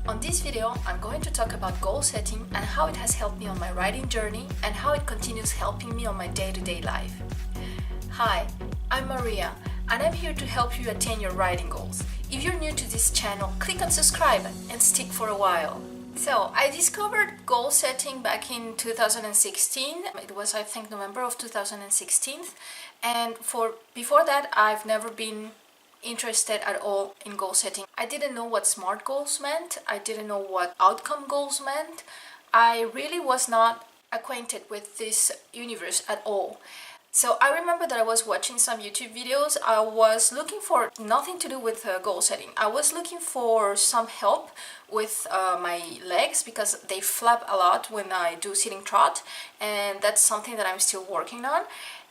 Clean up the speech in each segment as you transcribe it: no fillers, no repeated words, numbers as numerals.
On this video, I'm going to talk about goal setting and how it has helped me on my riding journey and how it continues helping me on my day-to-day life. Hi, I'm Maria and I'm here to help you attain your riding goals. If you're new to this channel, click on subscribe and stick for a while. So, I discovered goal setting back in 2016. It was, I think, November of 2016. And before that, I've never been interested at all in goal setting. I didn't know what SMART goals meant. I didn't know what outcome goals meant. I really was not acquainted with this universe at all. So I remember that I was watching some YouTube videos. I was looking for nothing to do with goal setting. I was looking for some help with my legs because they flap a lot when I do sitting trot, and that's something that I'm still working on.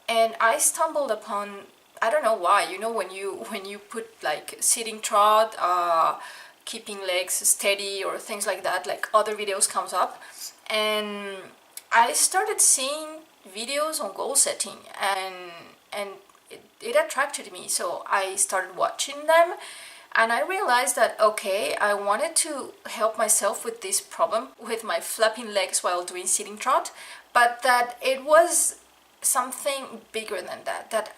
And I stumbled upon, I don't know why, you know, when you put like sitting trot, keeping legs steady or things like that, like other videos comes up, and I started seeing videos on goal setting, and it attracted me, so I started watching them, and I realized that okay, I wanted to help myself with this problem with my flapping legs while doing sitting trot, but that it was something bigger than that, that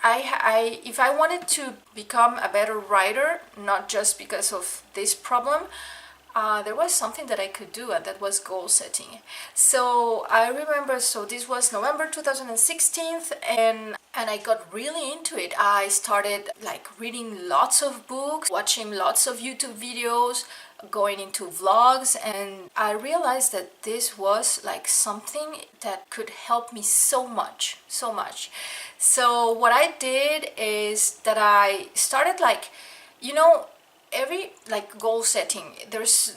if I wanted to become a better rider, not just because of this problem, there was something that I could do, and that was goal setting. So I remember, so this was November 2016, and I got really into it. I started like reading lots of books, watching lots of YouTube videos, going into vlogs, and I realized that this was like something that could help me so much. So what I did is that I started, like, you know, every like goal setting, there's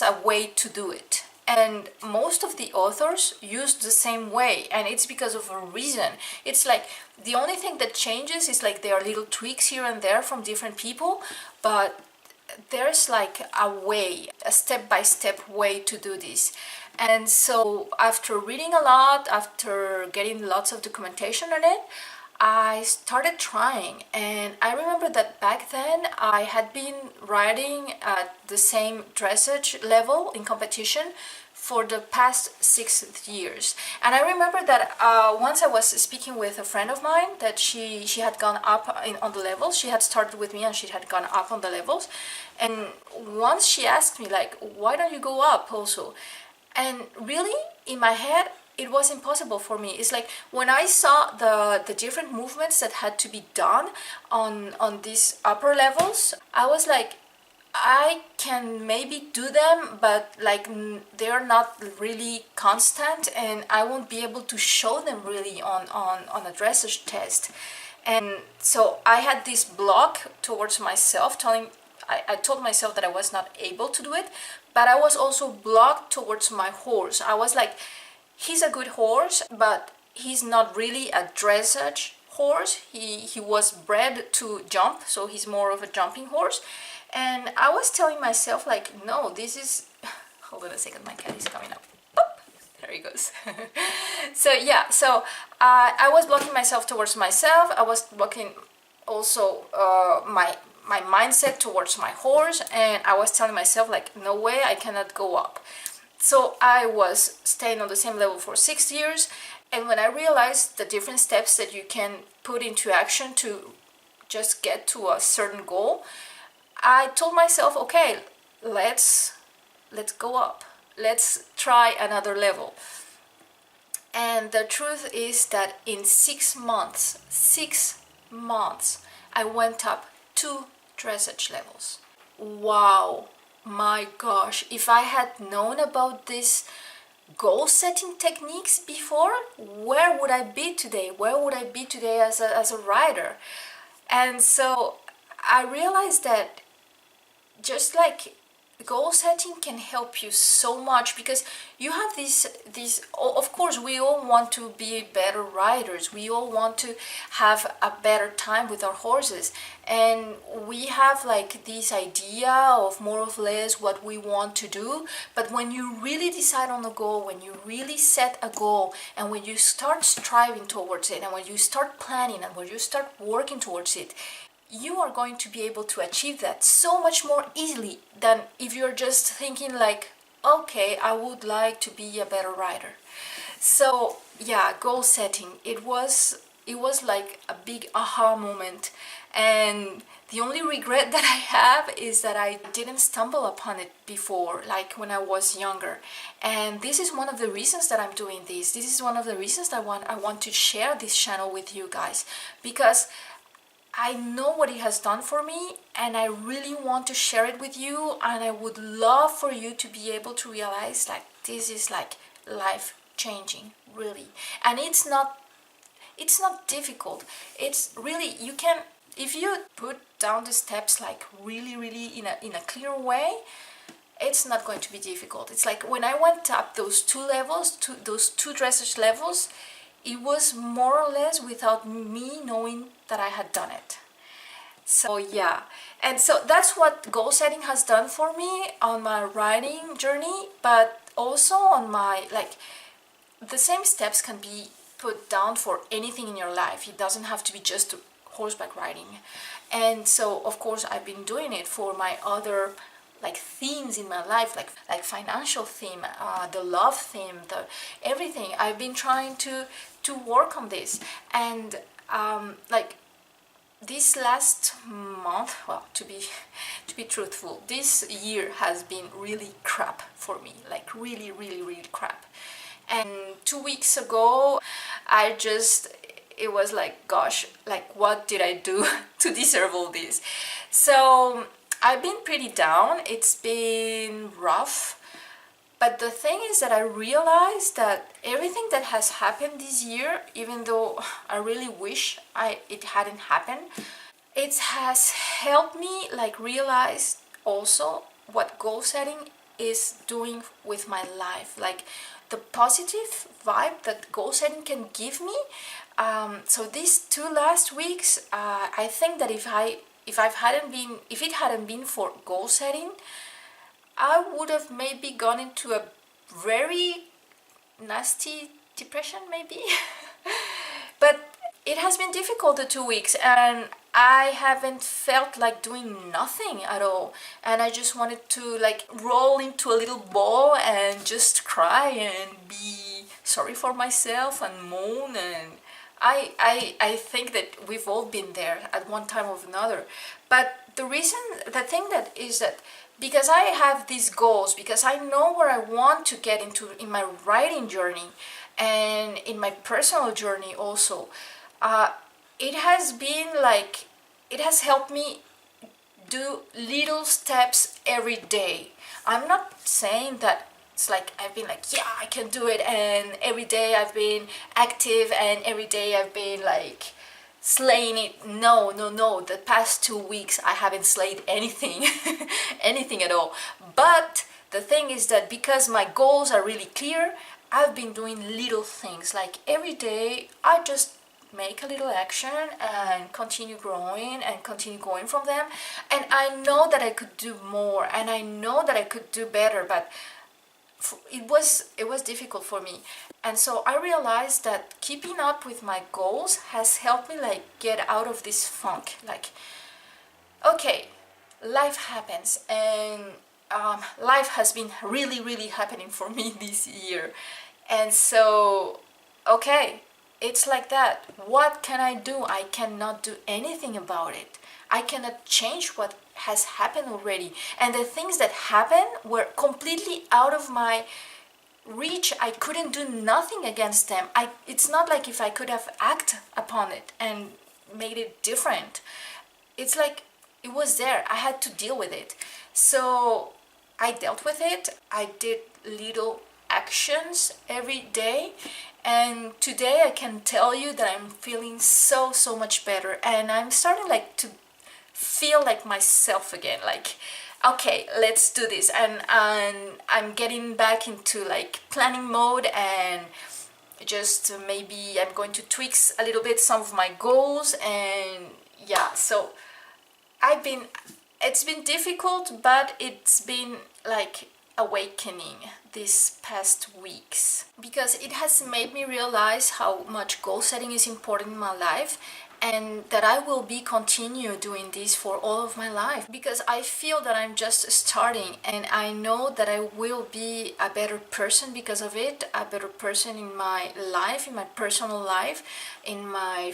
a way to do it, and most of the authors use the same way, and it's because of a reason. It's like the only thing that changes is like there are little tweaks here and there from different people, but there's like a way, a step-by-step way to do this. And so after reading a lot, after getting lots of documentation on it, I started trying. And I remember that back then I had been riding at the same dressage level in competition for the past 6 years. And I remember that once I was speaking with a friend of mine that she had gone up on the levels. She had started with me and she had gone up on the levels. And once she asked me, like, why don't you go up also? And really, in my head, it was impossible for me. It's like when I saw the different movements that had to be done on these upper levels, I was like, I can maybe do them, but like they're not really constant, and I won't be able to show them really on a dressage test. And so I had this block towards myself, I told myself that I was not able to do it, but I was also blocked towards my horse. I was like, he's a good horse, but he's not really a dressage horse. He was bred to jump, so he's more of a jumping horse. And I was telling myself, like, no, this is... Hold on a second, my cat is coming up. Boop! There he goes. So yeah, so I was blocking myself towards myself. I was blocking also my mindset towards my horse, and I was telling myself, like, no way, I cannot go up. So I was staying on the same level for 6 years, and when I realized the different steps that you can put into action to just get to a certain goal, I told myself, okay, let's go up. Let's try another level. And the truth is that in 6 months, I went up 2 dressage levels. Wow, my gosh, if I had known about these goal setting techniques before, where would I be today? Where would I be today as a rider? And so I realized that just like goal setting can help you so much, because you have these of course we all want to be better riders, we all want to have a better time with our horses, and we have like this idea of more or less what we want to do. But when you really decide on a goal, when you really set a goal, and when you start striving towards it, and when you start planning, and when you start working towards it, you are going to be able to achieve that so much more easily than if you're just thinking like, okay, I would like to be a better rider. So yeah, goal setting, it was like a big aha moment, and the only regret that I have is that I didn't stumble upon it before, like when I was younger. And this is one of the reasons that I'm doing this. This is one of the reasons that I want to share this channel with you guys, because I know what it has done for me, and I really want to share it with you, and I would love for you to be able to realize like this is like life changing, really. And it's not difficult. It's really, you can, if you put down the steps like really in a clear way, it's not going to be difficult. It's like when I went up those two levels, those two dressage levels, it was more or less without me knowing that I had done it. So yeah, and so that's what goal setting has done for me on my riding journey, but also on my, like, the same steps can be put down for anything in your life. It doesn't have to be just horseback riding. And so of course I've been doing it for my other like themes in my life, like financial theme, the love theme, the everything. I've been trying to work on this, and like this last month, well, to be truthful, this year has been really crap for me, like really crap. And 2 weeks ago, it was like, gosh, like what did I do to deserve all this? So I've been pretty down. It's been rough. But the thing is that I realized that everything that has happened this year, even though I really wish it hadn't happened, it has helped me like realize also what goal setting is doing with my life, like the positive vibe that goal setting can give me. So these 2 last weeks, I think that if it hadn't been for goal setting, I would have maybe gone into a very nasty depression, maybe. But it has been difficult the 2 weeks, and I haven't felt like doing nothing at all, and I just wanted to like roll into a little ball and just cry and be sorry for myself and moan. And I think that we've all been there at one time or another. But the thing that is that because I have these goals, because I know where I want to get into in my writing journey and in my personal journey also, it has been like, it has helped me do little steps every day. I'm not saying that it's like I've been like, yeah, I can do it, and every day I've been active and every day I've been like slaying it. No. The past 2 weeks I haven't slayed anything, anything at all. But the thing is that because my goals are really clear, I've been doing little things. Like every day I just make a little action and continue growing and continue going from them. And I know that I could do more, and I know that I could do better, but it was difficult for me. And so I realized that keeping up with my goals has helped me like get out of this funk. Like, okay, life happens, and life has been really happening for me this year. And so, okay, it's like that. What can I do? I cannot do anything about it. I cannot change what has happened already. And the things that happened were completely out of my reach. I couldn't do nothing against them. It's not like if I could have acted upon it and made it different. It's like it was there. I had to deal with it. So I dealt with it. I did little actions every day, and today I can tell you that I'm feeling so much better, and I'm starting like to feel like myself again, like, okay, let's do this. And I'm getting back into like planning mode, and just maybe I'm going to tweak a little bit some of my goals. And yeah, so it's been difficult, but it's been like awakening these past weeks, because it has made me realize how much goal setting is important in my life. and that I will be continue doing this for all of my life, because I feel that I'm just starting, and I know that I will be a better person because of it, a better person in my life, in my personal life, in my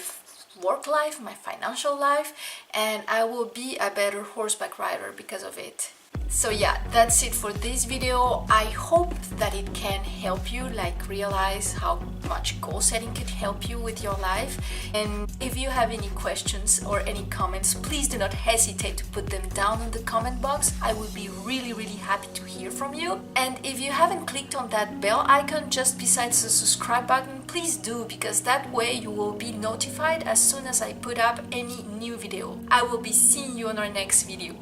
work life, my financial life, and I will be a better horseback rider because of it. So yeah, that's it for this video. I hope that it can help you like realize how much goal setting can help you with your life. And if you have any questions or any comments, please do not hesitate to put them down in the comment box. I would be really happy to hear from you. And if you haven't clicked on that bell icon just besides the subscribe button, please do, because that way you will be notified as soon as I put up any new video. I will be seeing you on our next video.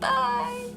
Bye!